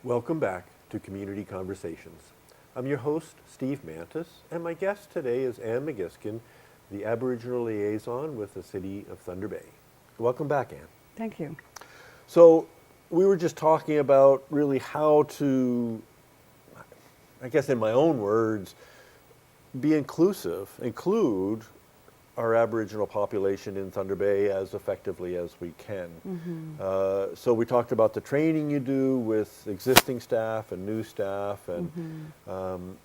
Welcome back to Community Conversations. I'm your host, Steve Mantis, and my guest today is Ann Magiskan, the Aboriginal Liaison with the City of Thunder Bay. Welcome back, Ann. Thank you. So we were just talking about really how to, I guess in my own words, be inclusive, include our Aboriginal population in Thunder Bay as effectively as we can. So we talked about the training you do with existing staff and new staff, and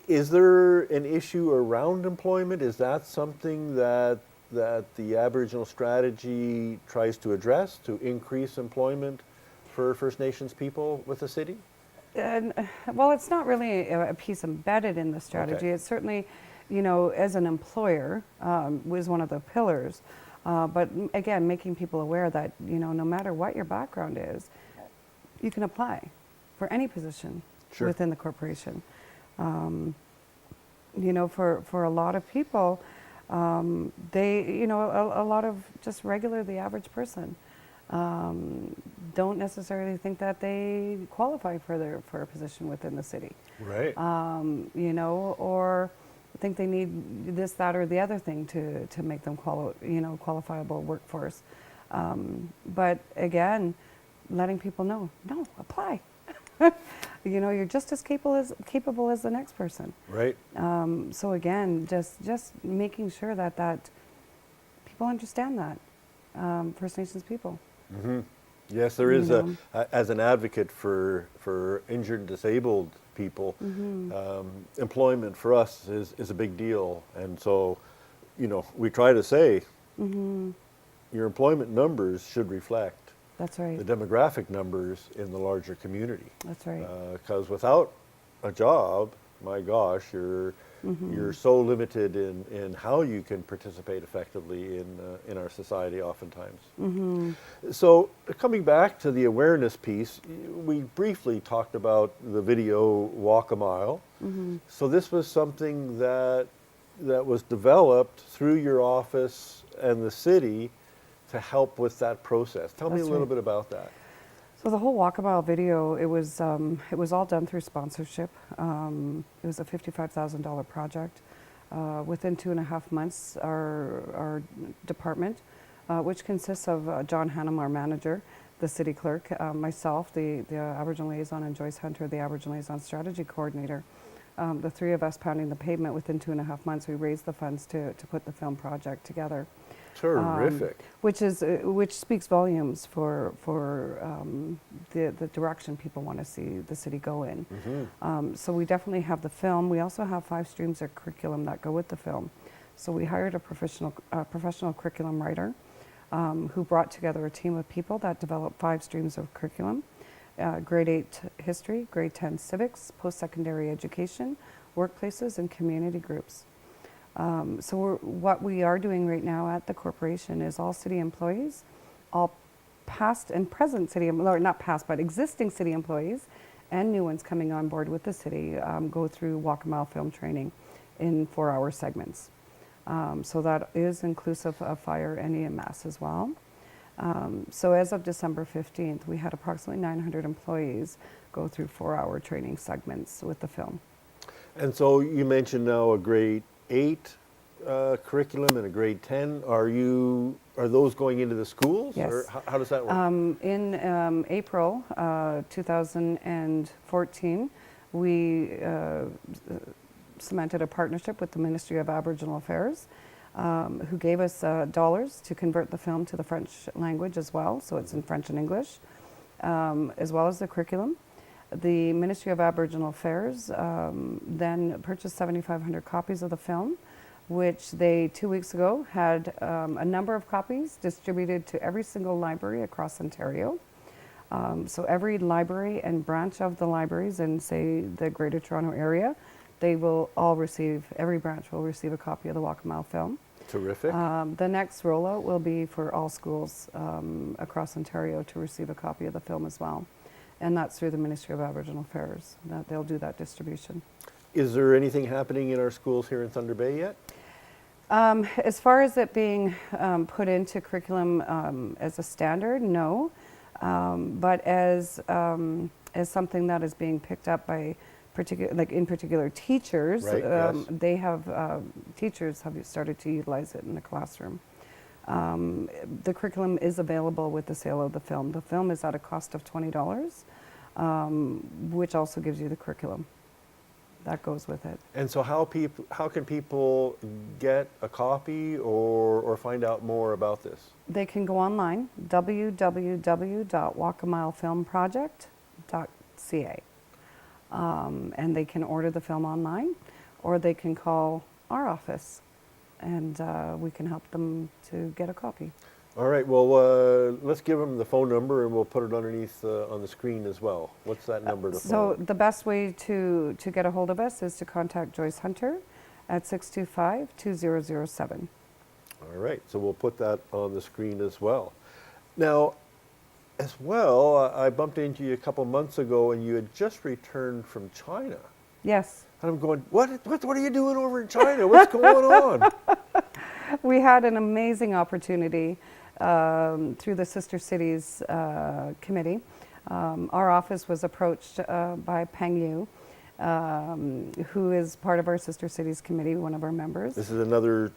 is there an issue around employment? Is that something that the Aboriginal strategy tries to address, to increase employment for First Nations people with the city? Well, it's not really a piece embedded in the strategy. Okay. It's certainly, you know, as an employer, was one of the pillars. But again, making people aware that, you know, no matter what your background is, you can apply for any position within the corporation. You know, for a lot of people, they, you know, a lot of just regular, the average person, don't necessarily think that they qualify for a position within the city. Right. You know, or think they need this, that, or the other thing to make them qualifiable workforce. But again, letting people know, no, apply. You know, you're just as capable as the next person. Right. So again, just making sure that people understand that, First Nations people. Mm-hmm. Yes, there is as an advocate for injured and disabled people, employment for us is a big deal. And so, you know, we try to say your employment numbers should reflect That's right. the demographic numbers in the larger community. That's right. Because without a job, my gosh, you're so limited in how you can participate effectively in our society oftentimes. So coming back to the awareness piece, we briefly talked about the video Walk a Mile. So this was something that was developed through your office and the city to help with that process. Tell me a little bit about that. So the whole Walk a Mile video, it was all done through sponsorship. It was a $55,000 project. Within 2.5 months, our department, which consists of John Hannum, our manager, the city clerk, myself, the Aboriginal Liaison, and Joyce Hunter, the Aboriginal Liaison strategy coordinator. The three of us pounding the pavement within 2.5 months, we raised the funds to put the film project together. Terrific. Which speaks volumes for the direction people want to see the city go in. So we definitely have the film. We also have 5 streams of curriculum that go with the film. So we hired a professional curriculum writer who brought together a team of people that developed 5 streams of curriculum: grade 8 history, grade 10 civics, post-secondary education, workplaces, and community groups. So what we are doing right now at the corporation is all city employees, all past and present city, or not past, but existing city employees and new ones coming on board with the city go through Walk a Mile film training in 4-hour segments. So that is inclusive of fire and EMS as well. So as of December 15th, we had approximately 900 employees go through 4-hour training segments with the film. And so you mentioned now a grade 8 curriculum and a grade 10. Are those going into the schools? Yes. Or how does that work? In April 2014, we cemented a partnership with the Ministry of Aboriginal Affairs, who gave us dollars to convert the film to the French language as well, so it's in French and English, as well as the curriculum. The Ministry of Aboriginal Affairs then purchased 7,500 copies of the film, which they 2 weeks ago had a number of copies distributed to every single library across Ontario. So every library and branch of the libraries in, say, the Greater Toronto area, every branch will receive a copy of the Walk a Mile film. Terrific. The next rollout will be for all schools across Ontario to receive a copy of the film as well. And that's through the Ministry of Aboriginal Affairs, that they'll do that distribution. Is there anything happening in our schools here in Thunder Bay yet? As far as it being put into curriculum as a standard, no. But as something that is being picked up by in particular teachers, Right, yes. they have teachers have started to utilize it in the classroom. The curriculum is available with the sale of the film. The film is at a cost of $20, which also gives you the curriculum that goes with it. And so how can people get a copy or find out more about this? They can go online, www.walkamilefilmproject.ca, and they can order the film online, or they can call our office, and we can help them to get a copy. All right, well, let's give them the phone number and we'll put it underneath on the screen as well. What's that number to So phone? the best way to get a hold of us is to contact Joyce Hunter at 625-2007. All right, so we'll put that on the screen as well. Now, as well, I bumped into you a couple months ago and you had just returned from China. Yes. And I'm going, what are you doing over in China? What's going on? We had an amazing opportunity through the Sister Cities Committee. Our office was approached by Peng Yu, who is part of our Sister Cities Committee, one of our members. This is another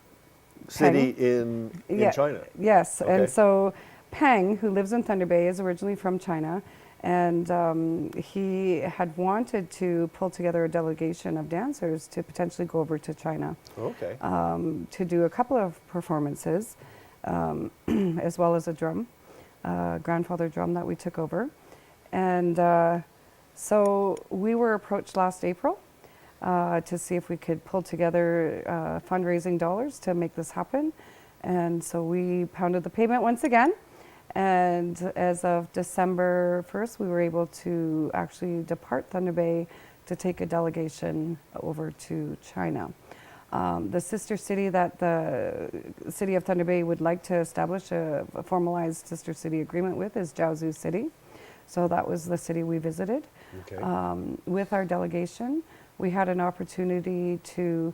city in China. Yes, Okay. and so Peng, who lives in Thunder Bay, is originally from China, and he had wanted to pull together a delegation of dancers to potentially go over to China. Okay. To do a couple of performances, as well as a drum, grandfather drum that we took over. And so we were approached last April to see if we could pull together fundraising dollars to make this happen. And so we pounded the pavement once again. And as of December 1st, we were able to actually depart Thunder Bay to take a delegation over to China. The sister city that the city of Thunder Bay would like to establish a formalized sister city agreement with is Jiaozhou City. So that was the city we visited. Okay. With our delegation, we had an opportunity to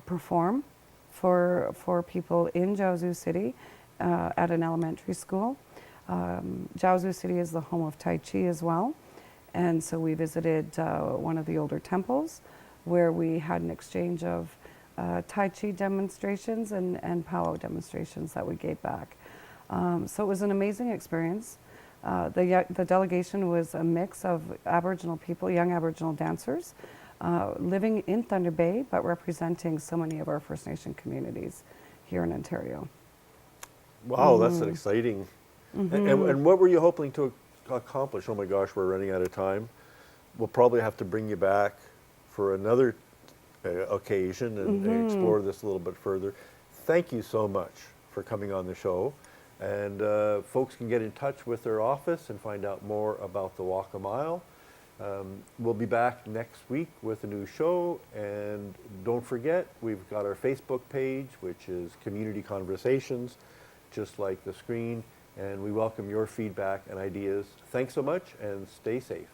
perform for people in Jiaozhou City at an elementary school. Jiaozhou City is the home of Tai Chi as well. And so we visited one of the older temples where we had an exchange of Tai Chi demonstrations and powwow demonstrations that we gave back. So it was an amazing experience. The delegation was a mix of Aboriginal people, young Aboriginal dancers, living in Thunder Bay, but representing so many of our First Nation communities here in Ontario. Wow, that's an exciting. And what were you hoping to accomplish? Oh my gosh, we're running out of time. We'll probably have to bring you back for another occasion and explore this a little bit further. Thank you so much for coming on the show. And folks can get in touch with their office and find out more about the Walk a Mile. We'll be back next week with a new show. And don't forget, we've got our Facebook page, which is Community Conversations, just like the screen. And we welcome your feedback and ideas. Thanks so much and stay safe.